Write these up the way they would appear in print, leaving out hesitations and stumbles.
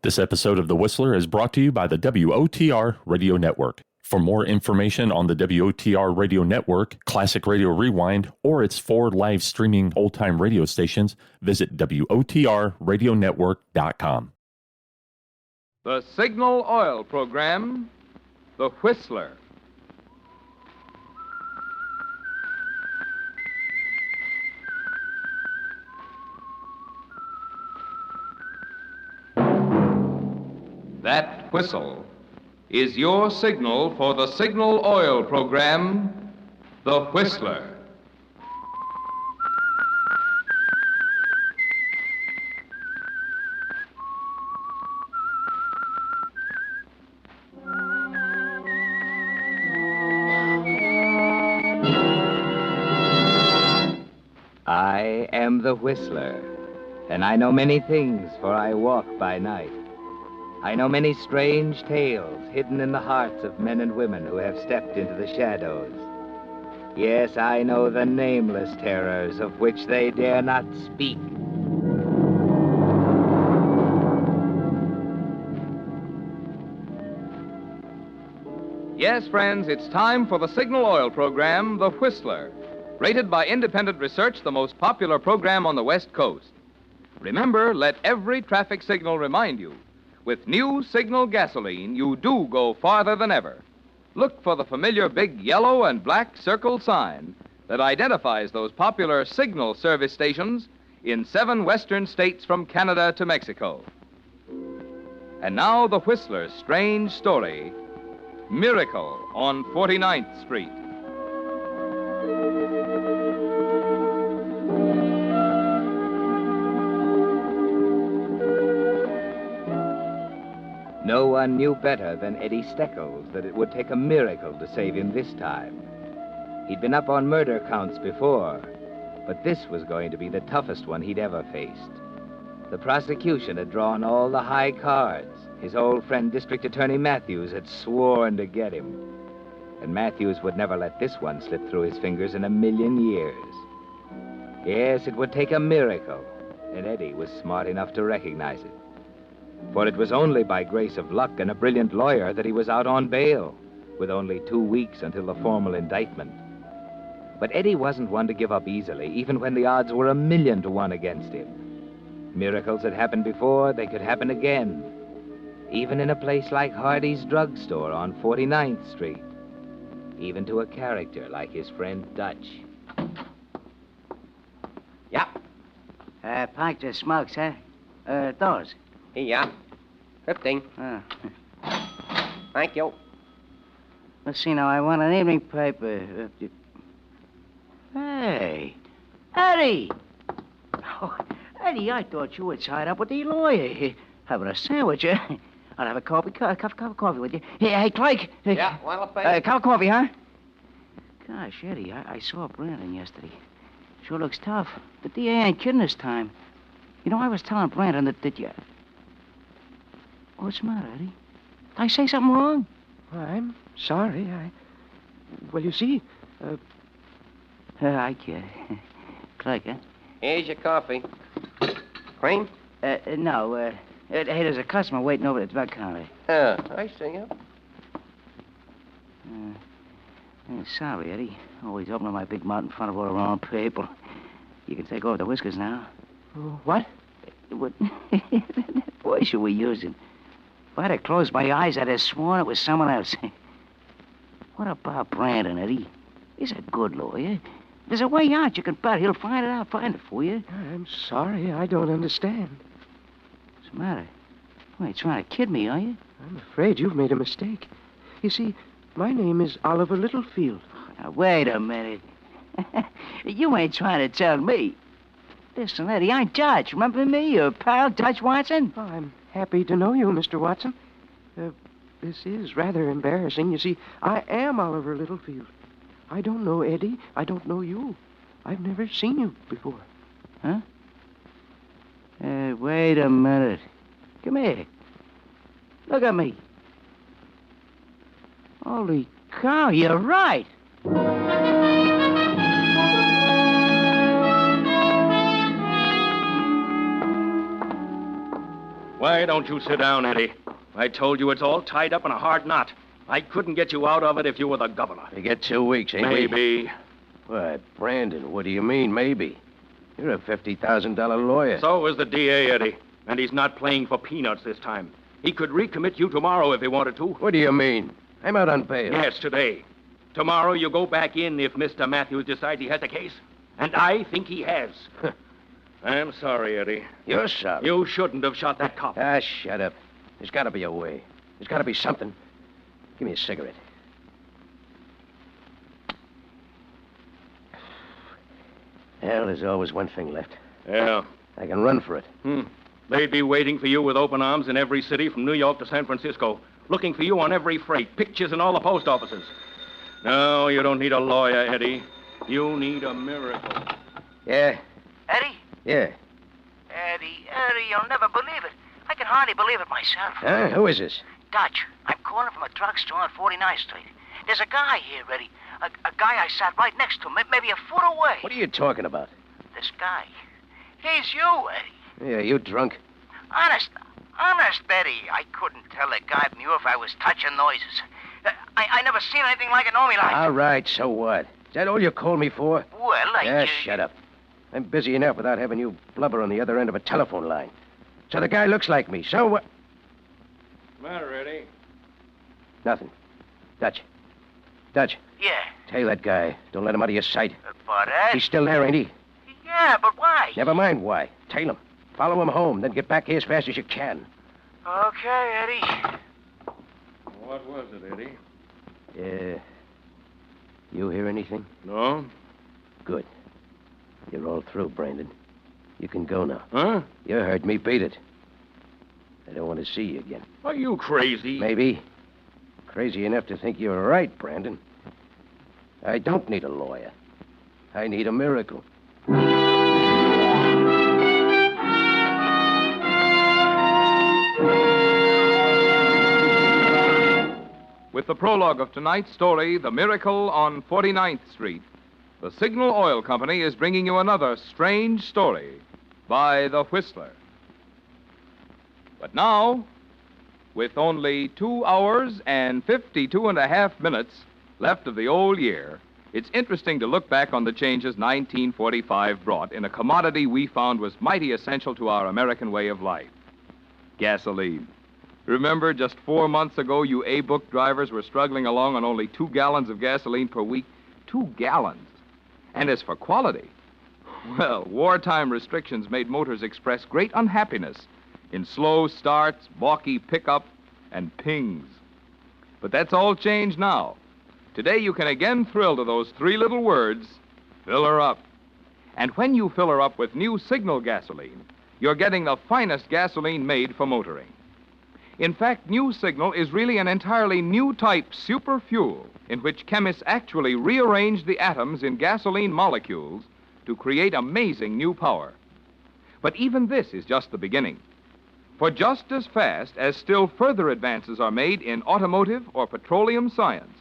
This episode of The Whistler is brought to you by the WOTR Radio Network. For more information on the WOTR Radio Network, Classic Radio Rewind, or its 4 live streaming old-time radio stations, visit WOTRradionetwork.com. The Signal Oil Program, The Whistler. That whistle is your signal for the Signal Oil Program, The Whistler. I am the Whistler, and I know many things, for I walk by night. I know many strange tales hidden in the hearts of men and women who have stepped into the shadows. Yes, I know the nameless terrors of which they dare not speak. Yes, friends, it's time for the Signal Oil Program, The Whistler, rated by independent research the most popular program on the West Coast. Remember, let every traffic signal remind you, with new Signal gasoline, you do go farther than ever. Look for the familiar big yellow and black circle sign that identifies those popular Signal service stations in 7 western states from Canada to Mexico. And now the Whistler's strange story, Miracle on 49th Street. No one knew better than Eddie Steckles that it would take a miracle to save him this time. He'd been up on murder counts before, but this was going to be the toughest one he'd ever faced. The prosecution had drawn all the high cards. His old friend District Attorney Matthews had sworn to get him. And Matthews would never let this one slip through his fingers in a million years. Yes, it would take a miracle, and Eddie was smart enough to recognize it. For it was only by grace of luck and a brilliant lawyer that he was out on bail, with only 2 weeks until the formal indictment. But Eddie wasn't one to give up easily, even when the odds were 1,000,000 to 1 against him. Miracles had happened before, they could happen again. Even in a place like Hardy's drugstore on 49th Street. Even to a character like his friend Dutch. Yeah. Packed of smokes, huh? Those. Yeah. 15. Thank you. Let's see now, I want an evening paper. Hey, Eddie! Oh, Eddie, I thought you were tied up with the lawyer. Having a sandwich, huh? I'll have a cup of coffee with you. Hey, Craig. Yeah, want a paper? Cup of coffee, huh? Gosh, Eddie, I saw Brandon yesterday. Sure looks tough. The DA ain't kidding this time. You know, I was telling Brandon that you... What's the matter, Eddie? Did I say something wrong? I'm sorry. Well, you see, I get it. Craig, huh? Here's your coffee. Cream? No, hey, there's a customer waiting over at the drug counter. Oh, I see you. Sorry, Eddie. Always opening my big mouth in front of all the wrong people. You can take over the whiskers now. What? What voice are we using? If I'd have closed my eyes, I'd have sworn it was someone else. What about Brandon, Eddie? He's a good lawyer. There's a way out. You can bet he'll find it out, find it for you. I'm sorry. I don't understand. What's the matter? You ain't trying to kid me, are you? I'm afraid you've made a mistake. You see, my name is Oliver Littlefield. Now, wait a minute. You ain't trying to tell me. Listen, Eddie, I'm Dutch. Remember me, your pal, Dutch Watson? Oh, I'm happy to know you, Mr. Watson. This is rather embarrassing. You see, I am Oliver Littlefield. I don't know Eddie. I don't know you. I've never seen you before. Huh? Wait a minute. Come here. Look at me. Holy cow, you're right. Why don't you sit down, Eddie? I told you it's all tied up in a hard knot. I couldn't get you out of it if you were the governor. We get 2 weeks, ain't we? Maybe. What, Brandon, what do you mean, maybe? You're a $50,000 lawyer. So is the DA, Eddie. And he's not playing for peanuts this time. He could recommit you tomorrow if he wanted to. What do you mean? I'm out on bail. Yes, today. Tomorrow you go back in if Mr. Matthews decides he has a case. And I think he has. I'm sorry, Eddie. You're sorry? You shouldn't have shot that cop. Ah, shut up. There's got to be a way. There's got to be something. Give me a cigarette. Well, there's always one thing left. Yeah. I can run for it. They'd be waiting for you with open arms in every city from New York to San Francisco, looking for you on every freight, pictures in all the post offices. No, you don't need a lawyer, Eddie. You need a miracle. Yeah? Eddie? Yeah. Eddie, you'll never believe it. I can hardly believe it myself. Huh? Who is this? Dutch, I'm calling from a drugstore on 49th Street. There's a guy here, Eddie. A guy I sat right next to, maybe a foot away. What are you talking about? This guy. He's you, Eddie. Yeah, you drunk? Honest, Eddie. I couldn't tell the guy from you if I was touching noises. I never seen anything like it in all my life. All right, so what? Is that all you called me for? Well, Shut up. I'm busy enough without having you blubber on the other end of a telephone line. So the guy looks like me, so what? Matter, Eddie? Nothing. Dutch. Yeah. Tail that guy. Don't let him out of your sight. But, He's still there, ain't he? Yeah, but why? Never mind why. Tail him. Follow him home, then get back here as fast as you can. Okay, Eddie. What was it, Eddie? Yeah. You hear anything? No. Good. You're all through, Brandon. You can go now. Huh? You heard me. Beat it. I don't want to see you again. Are you crazy? Maybe. Crazy enough to think you're right, Brandon. I don't need a lawyer. I need a miracle. With the prologue of tonight's story, The Miracle on 49th Street, the Signal Oil Company is bringing you another strange story by The Whistler. But now, with only 2 hours and 52.5 minutes left of the old year, it's interesting to look back on the changes 1945 brought in a commodity we found was mighty essential to our American way of life: gasoline. Remember, just 4 months ago, you A-book drivers were struggling along on only 2 gallons of gasoline per week. 2 gallons. And as for quality, well, wartime restrictions made motors express great unhappiness in slow starts, balky pickup, and pings. But that's all changed now. Today you can again thrill to those 3 little words: fill her up. And when you fill her up with new Signal gasoline, you're getting the finest gasoline made for motoring. In fact, new Signal is really an entirely new type super fuel in which chemists actually rearrange the atoms in gasoline molecules to create amazing new power. But even this is just the beginning. For just as fast as still further advances are made in automotive or petroleum science,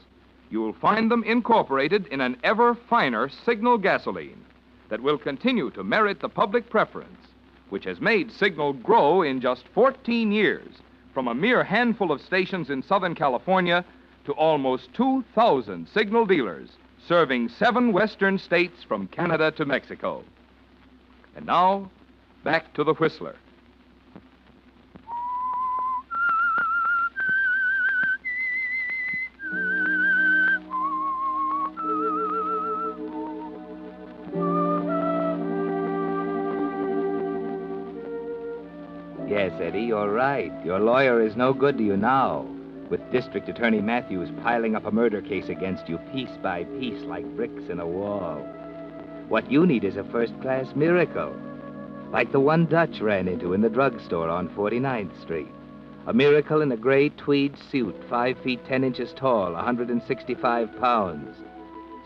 you'll find them incorporated in an ever finer Signal gasoline that will continue to merit the public preference, which has made Signal grow in just 14 years from a mere handful of stations in Southern California to almost 2,000 Signal dealers serving 7 western states from Canada to Mexico. And now, back to the Whistler. Yes, Eddie, you're right. Your lawyer is no good to you now, with District Attorney Matthews piling up a murder case against you piece by piece like bricks in a wall. What you need is a first-class miracle, like the one Dutch ran into in the drugstore on 49th Street. A miracle in a gray tweed suit, 5 feet 10 inches tall, 165 pounds,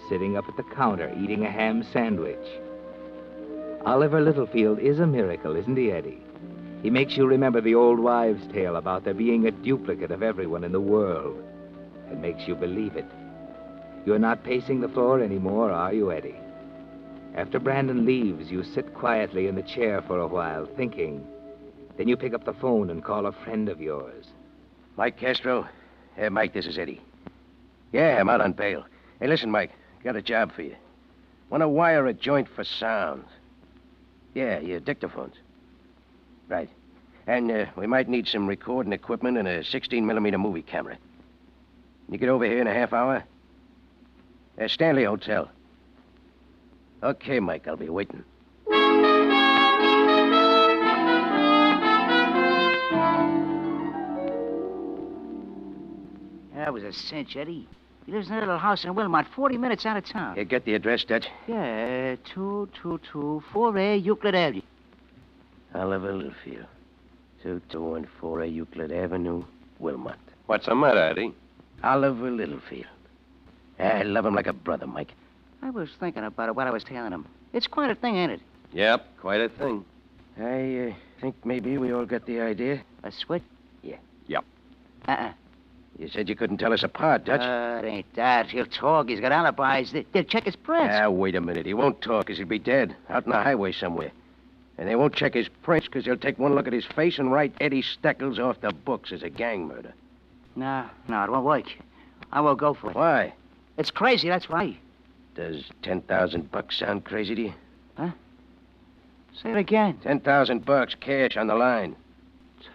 sitting up at the counter eating a ham sandwich. Oliver Littlefield is a miracle, isn't he, Eddie? He makes you remember the old wives' tale about there being a duplicate of everyone in the world, and makes you believe it. You're not pacing the floor anymore, are you, Eddie? After Brandon leaves, you sit quietly in the chair for a while, thinking, Then you pick up the phone and call a friend of yours. Mike Castro? Hey, Mike, this is Eddie. Yeah, I'm out on bail. Hey, listen, Mike, got a job for you. Want to wire a joint for sound. Yeah, your dictaphones. Right. And we might need some recording equipment and a 16mm movie camera. You get over here in a half hour? Stanley Hotel. Okay, Mike, I'll be waiting. That was a cinch, Eddie. He lives in a little house in Wilmot, 40 minutes out of town. You get the address, Dutch? Yeah, 2224A Euclid Avenue. Oliver Littlefield. 2214A Euclid Avenue, Wilmot. What's the matter, Eddie? Oliver Littlefield. I love him like a brother, Mike. I was thinking about it, what I was telling him. It's quite a thing, ain't it? Yep, quite a thing. I think maybe we all got the idea. A switch? Yeah. Yep. You said you couldn't tell us apart, Dutch. It ain't that. He'll talk. He's got alibis. They'll check his prints. Wait a minute. He won't talk because he'll be dead, out on the highway somewhere. And they won't check his prints because they'll take one look at his face and write Eddie Steckles off the books as a gang murder. No, it won't work. I won't go for it. Why? It's crazy, that's why. Does $10,000 sound crazy to you? Huh? Say it again. $10,000 cash on the line.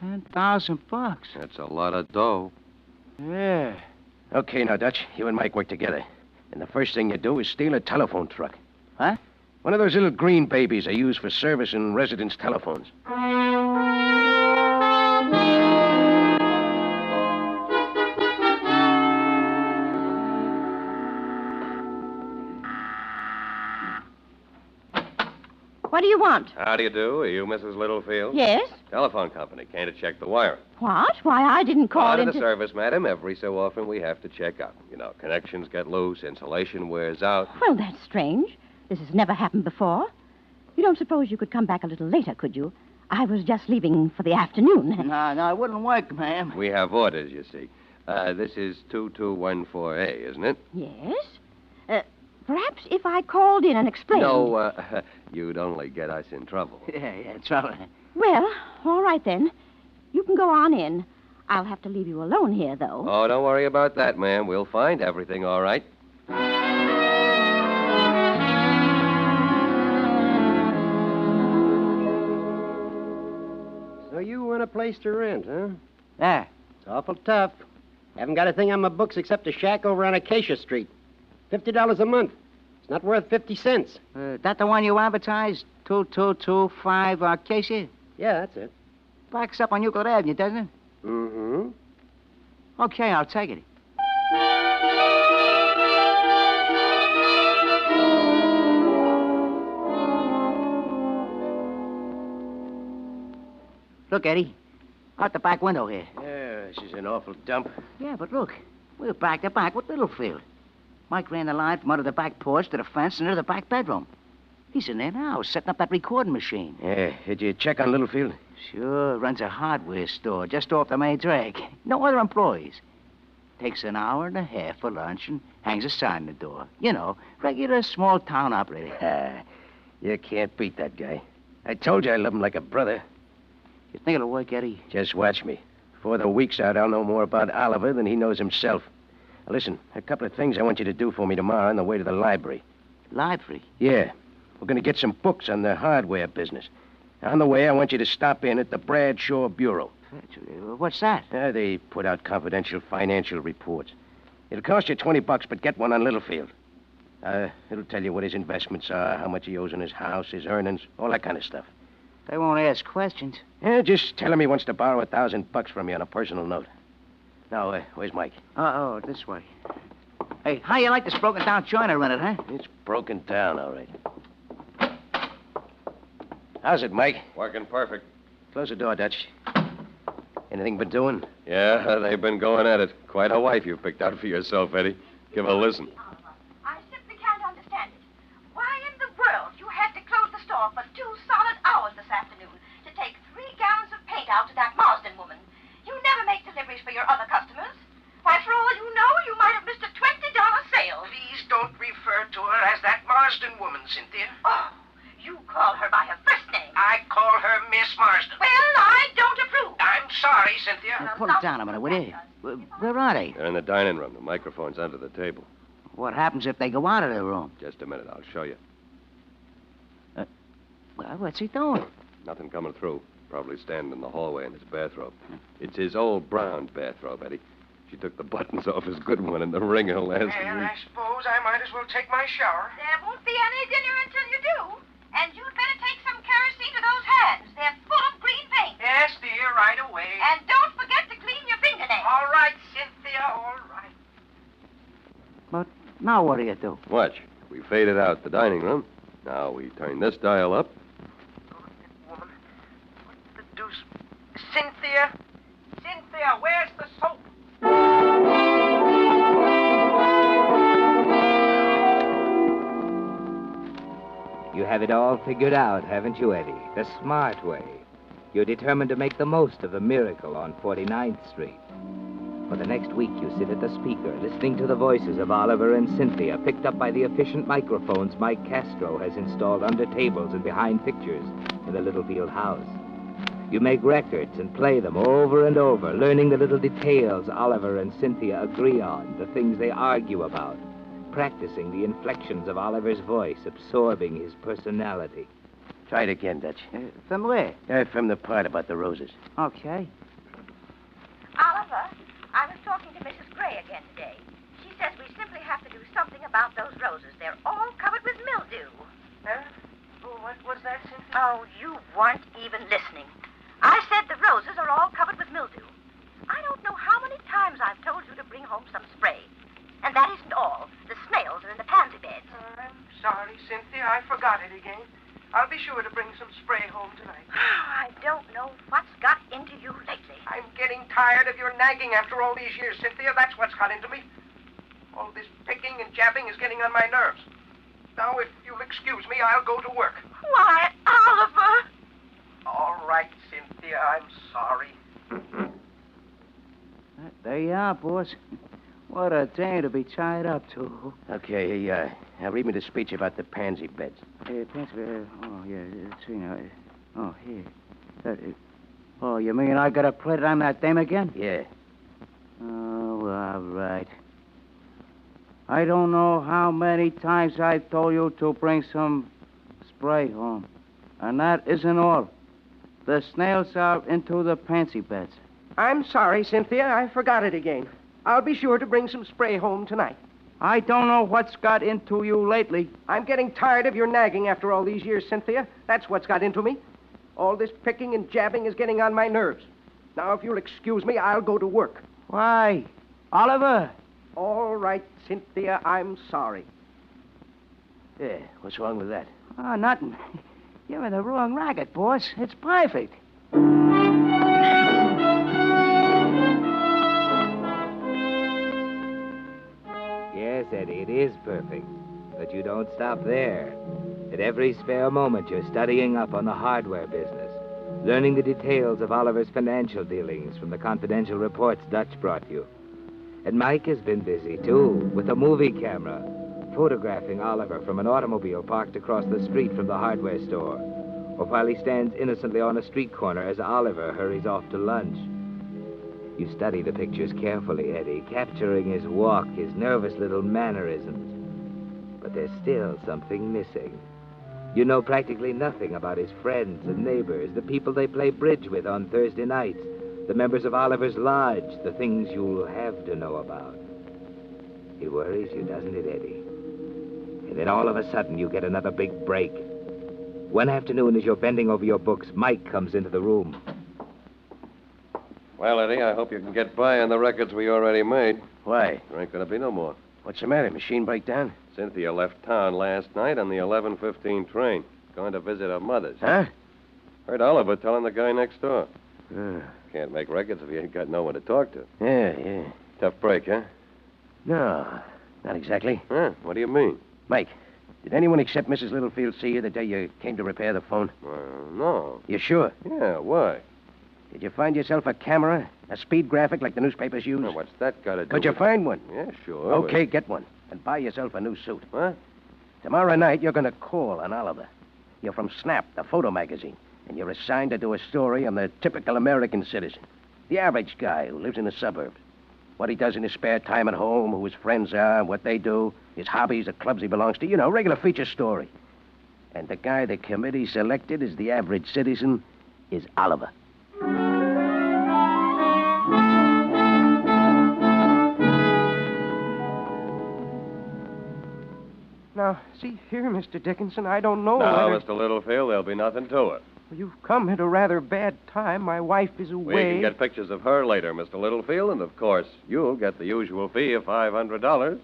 $10,000. That's a lot of dough. Yeah. Okay, now, Dutch, you and Mike work together. And the first thing you do is steal a telephone truck. Huh? One of those little green babies they use for servicing residents' telephones. What do you want? How do you do? Are you Mrs. Littlefield? Yes? Telephone company. Came to check the wiring. What? Why, I didn't call Part of into... the service, madam. Every so often we have to check up. You know, connections get loose, insulation wears out. Well, that's strange. This has never happened before. You don't suppose you could come back a little later, could you? I was just leaving for the afternoon. No, it wouldn't work, ma'am. We have orders, you see. This is 2214A, isn't it? Yes? Perhaps if I called in and explained... No, you'd only get us in trouble. Yeah, trouble. Well, all right then. You can go on in. I'll have to leave you alone here, though. Oh, don't worry about that, ma'am. We'll find everything all right. So you want a place to rent, huh? Yeah. It's awful tough. Haven't got a thing on my books except a shack over on Acacia Street. $50 a month. It's not worth 50 cents. That the one you advertised? 2225 Acacia? Yeah, that's it. Backs up on Euclid Avenue, doesn't it? Mm-hmm. Okay, I'll take it. Look, Eddie. Out the back window here. Yeah, this is an awful dump. Yeah, but look. We're back to back with Littlefield. Mike ran the line from under the back porch to the fence and into the back bedroom. He's in there now, setting up that recording machine. Yeah, did you check on Littlefield? Sure, runs a hardware store just off the main drag. No other employees. Takes an hour and a half for lunch and hangs a sign on the door. You know, regular small-town operator. You can't beat that guy. I told you I love him like a brother. You think it'll work, Eddie? Just watch me. Before the week's out, I'll know more about Oliver than he knows himself. Now, listen, a couple of things I want you to do for me tomorrow on the way to the library. Library? Yeah. We're going to get some books on the hardware business. On the way, I want you to stop in at the Bradshaw Bureau. What's that? They put out confidential financial reports. It'll cost you $20, but get one on Littlefield. It'll tell you what his investments are, how much he owes on his house, his earnings, all that kind of stuff. They won't ask questions. Yeah, just tell him he wants to borrow $1,000 from you on a personal note. Now, where's Mike? Oh, this way. Hey, how you like this broken-down joint I rented, huh? It's broken down, all right. How's it, Mike? Working perfect. Close the door, Dutch. Anything been doing? Yeah, they've been going at it. Quite a wife you picked out for yourself, Eddie. Give her a listen. I simply can't understand it. Why in the world you had to close the store for 2 solid hours this afternoon to take 3 gallons of paint out to that Marsden woman? You never make deliveries for your other customers. Why, for all you know, you might have missed a $20 sale. Please don't refer to her as that Marsden woman, Cynthia. Oh, you call her by her first name. I call her Miss Marsden. Well, I Sit down a minute, will you? Where are they? They're in the dining room. The microphone's under the table. What happens if they go out of the room? Just a minute. I'll show you. Well, what's he doing? Nothing coming through. Probably standing in the hallway in his bathrobe. It's his old brown bathrobe, Eddie. She took the buttons off his good one in the ringer last week. I suppose I might as well take my shower. There won't be any dinner until you do. And you'd better take some kerosene to those hands. They're full of green paint. Yes, dear, right away. And don't forget to clean your fingernails. All right, Cynthia, all right. But now what do you do? Watch. We faded out the dining room. Now we turn this dial up. Woman, what the deuce? Cynthia? Cynthia, where's the soap? You have it all figured out, haven't you, Eddie? The smart way. You're determined to make the most of the miracle on 49th Street. For the next week, you sit at the speaker, listening to the voices of Oliver and Cynthia, picked up by the efficient microphones Mike Castro has installed under tables and behind pictures in the Littlefield house. You make records and play them over and over, learning the little details Oliver and Cynthia agree on, the things they argue about, practicing the inflections of Oliver's voice, absorbing his personality. Try it again, Dutch. From where? From the part about the roses. Okay. Oliver, I was talking to Mrs. Gray again today. She says we simply have to do something about those roses. They're all covered with mildew. Huh? Oh, what was that, Cynthia? Oh, you weren't even listening. I said the roses are all covered with mildew. I don't know how many times I've told you to bring home some spray. And that isn't all. The snails are in the pansy beds. I'm sorry, Cynthia. I forgot it again. I'll be sure to bring some spray home tonight. I don't know what's got into you lately. I'm getting tired of your nagging after all these years, Cynthia. That's what's got into me. All this picking and jabbing is getting on my nerves. Now, if you'll excuse me, I'll go to work. Why, Oliver! All right, Cynthia. I'm sorry. There you are, boss. What a day to be tied up to. Okay, now read me the speech about the pansy beds. Oh, yeah, see now. Oh, here. Oh, you mean I gotta put it on that dame again? Yeah. Oh, all right. I don't know how many times I told you to bring some spray home. And that isn't all. The snails are into the pansy beds. I'm sorry, Cynthia. I forgot it again. I'll be sure to bring some spray home tonight. I don't know what's got into you lately. I'm getting tired of your nagging after all these years, Cynthia. That's what's got into me. All this picking and jabbing is getting on my nerves. Now, if you'll excuse me, I'll go to work. Why? Oliver? All right, Cynthia, I'm sorry. Yeah, what's wrong with that? Oh, nothing. You're in the wrong racket, boss. It's perfect. Yes, Eddie, it is perfect. But you don't stop there. At every spare moment, you're studying up on the hardware business, learning the details of Oliver's financial dealings from the confidential reports Dutch brought you. And Mike has been busy, too, with a movie camera, photographing Oliver from an automobile parked across the street from the hardware store, or while he stands innocently on a street corner as Oliver hurries off to lunch. You study the pictures carefully, Eddie, capturing his walk, his nervous little mannerisms. But there's still something missing. You know practically nothing about his friends and neighbors, the people they play bridge with on Thursday nights, the members of Oliver's lodge, the things you'll have to know about. It worries you, doesn't it, Eddie? And then all of a sudden you get another big break. One afternoon as you're bending over your books, Mike comes into the room. Well, Eddie, I hope you can get by on the records we already made. Why? There ain't going to be no more. What's the matter? Machine breakdown? Cynthia left town last night on the 11:15 train, going to visit her mother's. Huh? Heard Oliver telling the guy next door. Uh, Can't make records if you ain't got no one to talk to. yeah. Tough break, huh? No, not exactly. Huh? What do you mean? Mike, did anyone except Mrs. Littlefield see you the day you came to repair the phone? No. You sure? Yeah, why? Did you find yourself a camera? A speed graphic like the newspapers use? Now, what's that got to do Could you with find one? Yeah, sure. Okay, get one. And buy yourself a new suit. What? Tomorrow night, you're going to call on Oliver. You're from Snap, the photo magazine. And you're assigned to do a story on the typical American citizen. The average guy who lives in the suburbs. What he does in his spare time at home, who his friends are, what they do, his hobbies, the clubs he belongs to. You know, regular feature story. And the guy the committee selected as the average citizen is Oliver. Now, see here, Mr. Dickinson, I don't know Now, whether... Mr. Littlefield, there'll be nothing to it. You've come at a rather bad time. My wife is We away. can get pictures of her later, Mr. Littlefield, and of course, you'll get the usual fee of $500.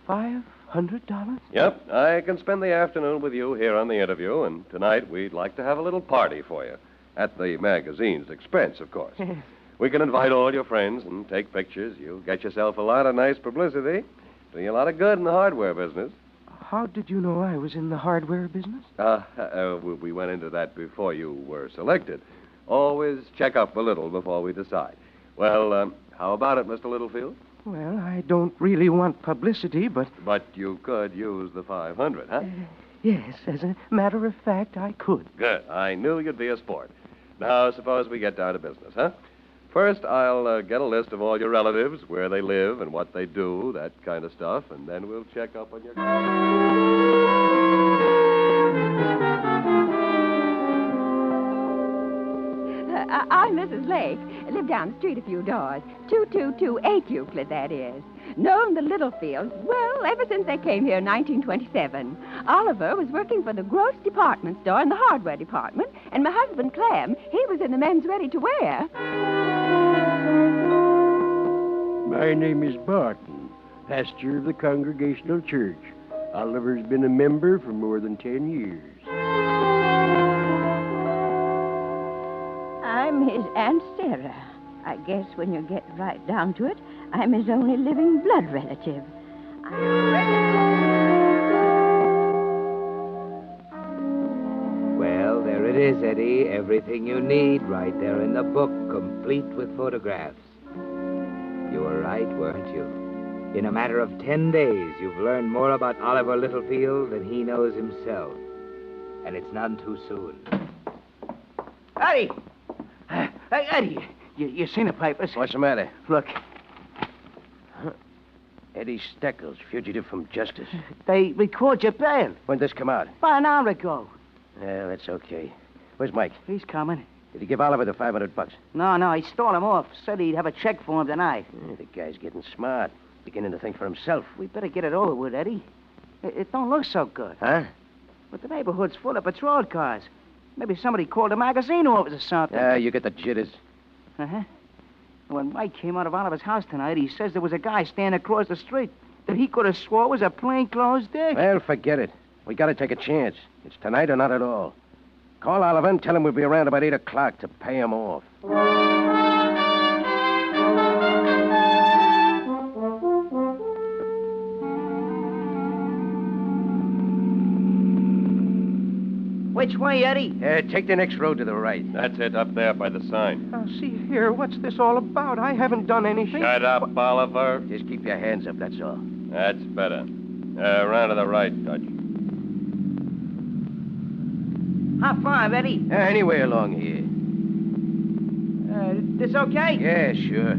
$500? Yep, I can spend the afternoon with you here on the interview, and tonight we'd like to have a little party for you. At the magazine's expense, of course. We can invite all your friends and take pictures. You'll get yourself a lot of nice publicity. Do you a lot of good in the hardware business. How did you know I was in the hardware business? We went into that before you were selected. Always check up a little before we decide. Well, how about it, Mr. Littlefield? Well, I don't really want publicity, but... But you could use the 500, huh? Yes, as a matter of fact, I could. Good. I knew you'd be a sport. Now, suppose we get down to business, huh? First, I'll get a list of all your relatives, where they live and what they do, that kind of stuff, and then we'll check up on your... I'm Mrs. Lake. I live down the street a few doors. 2228 Euclid, that is. Known the Littlefields, well, ever since they came here in 1927. Oliver was working for the gross department store in the hardware department, and my husband, Clem, he was in the men's ready-to-wear. My name is Barton, pastor of the Congregational Church. Oliver's been a member for more than 10 years. I'm his Aunt Sarah. I guess when you get right down to it, I'm his only living blood relative. Well, there it is, Eddie. Everything you need right there in the book, complete with photographs. You were right, weren't you? In a matter of 10 days, you've learned more about Oliver Littlefield than he knows himself. And it's none too soon. Eddie! Hey, Eddie, you seen the papers? What's the matter? Look. Eddie Steckles, fugitive from justice. They record your bail. When'd this come out? About an hour ago. Yeah, that's okay. Where's Mike? He's coming. Did he give Oliver the $500? No, he stole him off. Said he'd have a check for him tonight. The guy's getting smart. Beginning to think for himself. We better get it over with, Eddie. It don't look so good. Huh? But the neighborhood's full of patrol cars. Maybe somebody called the magazine office or something. Yeah, you get the jitters. Uh-huh. When Mike came out of Oliver's house tonight, he says there was a guy standing across the street that he could have swore was a plainclothes dick. Well, forget it. We gotta take a chance. It's tonight or not at all. Call Oliver and tell him we'll be around about 8 o'clock to pay him off. Which way, Eddie? Take the next road to the right. That's it, up there by the sign. Now, see here, what's this all about? I haven't done anything. Shut up, Oliver. Just keep your hands up, that's all. That's better. Around to the right, Dutch. How far, Eddie? Anywhere along here. This okay? Yeah, sure.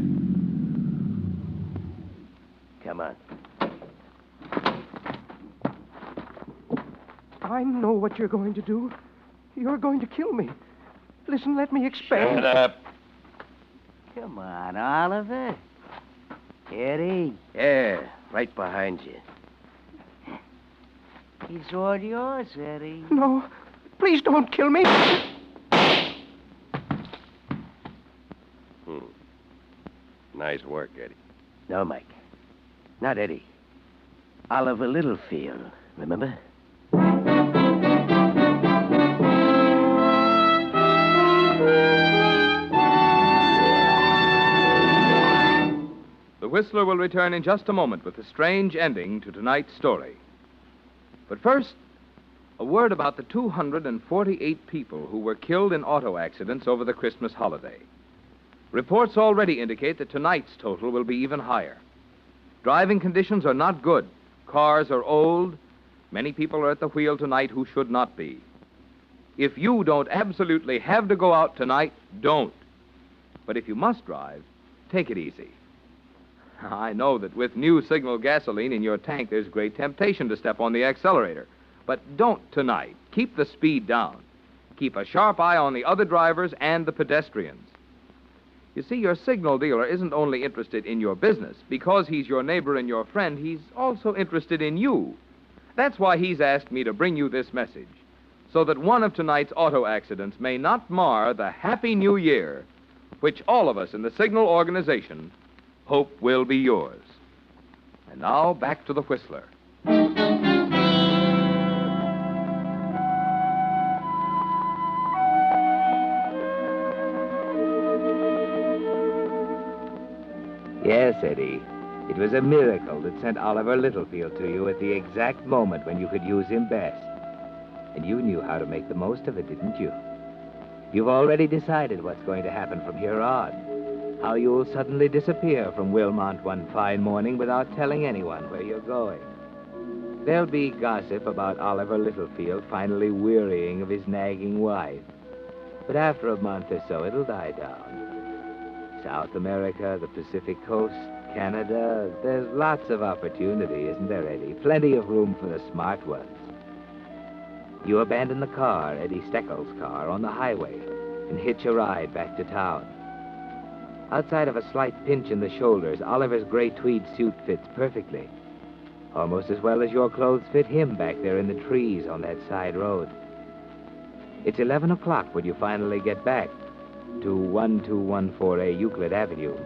Come on. I know what you're going to do. You're going to kill me. Listen, let me explain. Shut up. Come on, Oliver. Eddie. Yeah, right behind you. He's all yours, Eddie. No, please don't kill me. Nice work, Eddie. No, Mike. Not Eddie. Oliver Littlefield, remember? The Whistler will return in just a moment with a strange ending to tonight's story. But first, a word about the 248 people who were killed in auto accidents over the Christmas holiday. Reports already indicate that tonight's total will be even higher. Driving conditions are not good. Cars are old. Many people are at the wheel tonight who should not be. If you don't absolutely have to go out tonight, don't. But if you must drive, take it easy. I know that with new Signal gasoline in your tank, there's great temptation to step on the accelerator. But don't tonight. Keep the speed down. Keep a sharp eye on the other drivers and the pedestrians. You see, your Signal dealer isn't only interested in your business. Because he's your neighbor and your friend, he's also interested in you. That's why he's asked me to bring you this message, so that one of tonight's auto accidents may not mar the Happy New Year, which all of us in the Signal organization hope will be yours. And now, back to the Whistler. Yes, Eddie. It was a miracle that sent Oliver Littlefield to you at the exact moment when you could use him best. And you knew how to make the most of it, didn't you? You've already decided what's going to happen from here on. How you'll suddenly disappear from Wilmont one fine morning without telling anyone where you're going. There'll be gossip about Oliver Littlefield finally wearying of his nagging wife. But after a month or so, it'll die down. South America, the Pacific Coast, Canada, there's lots of opportunity, isn't there, Eddie? Plenty of room for the smart ones. You abandon the car, Eddie Steckel's car, on the highway and hitch a ride back to town. Outside of a slight pinch in the shoulders, Oliver's gray tweed suit fits perfectly. Almost as well as your clothes fit him back there in the trees on that side road. It's 11 o'clock when you finally get back to 1214A Euclid Avenue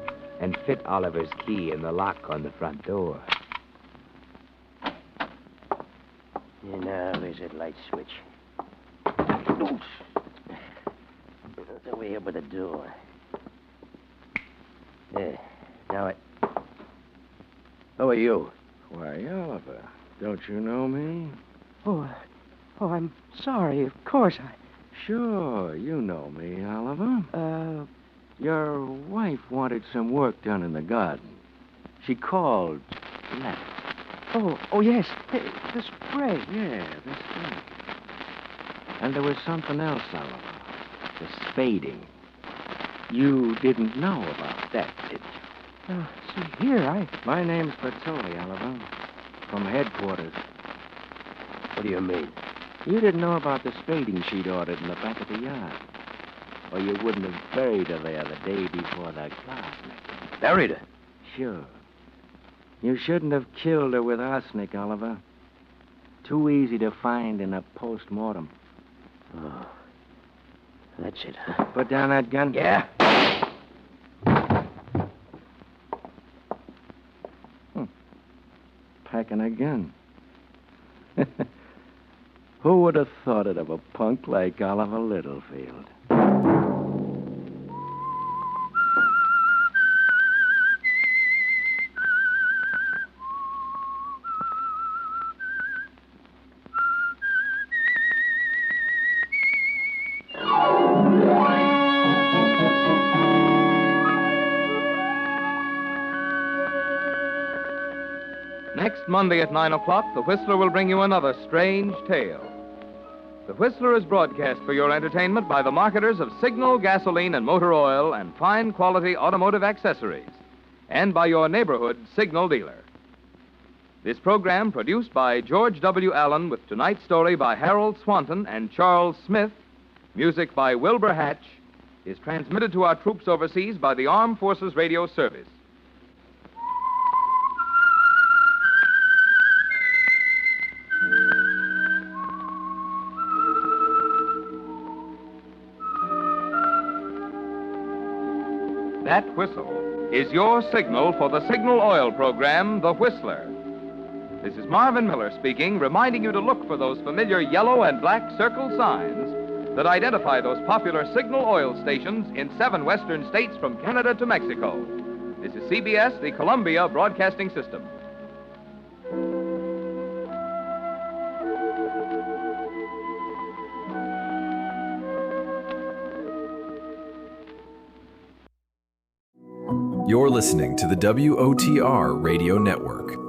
and fit Oliver's key in the lock on the front door. Now, there's that light switch. The way up with the door. There. Now it. Who are you? Why, Oliver, don't you know me? Oh, I'm sorry. Of course, Sure, you know me, Oliver. Your wife wanted some work done in the garden. She called. Left. Oh, yes. The spray. Yeah, the spray. And there was something else, Oliver. The spading. You didn't know about that, did you? See, here, My name's Bertoli, Oliver. From headquarters. What do you mean? You didn't know about the spading she'd ordered in the back of the yard. Or you wouldn't have buried her there the day before the arsenic. Buried her? Sure. You shouldn't have killed her with arsenic, Oliver. Too easy to find in a post-mortem. Oh. That's it, huh? Put down that gun. Yeah. Packing a gun. Who would have thought it of a punk like Oliver Littlefield? Next Monday at 9 o'clock, the Whistler will bring you another strange tale. The Whistler is broadcast for your entertainment by the marketers of Signal gasoline and motor oil and fine quality automotive accessories, and by your neighborhood Signal dealer. This program, produced by George W. Allen, with tonight's story by Harold Swanton and Charles Smith, music by Wilbur Hatch, is transmitted to our troops overseas by the Armed Forces Radio Service. That whistle is your signal for the Signal Oil program, The Whistler. This is Marvin Miller speaking, reminding you to look for those familiar yellow and black circle signs that identify those popular Signal Oil stations in 7 western states from Canada to Mexico. This is CBS, the Columbia Broadcasting System. You're listening to the WOTR Radio Network.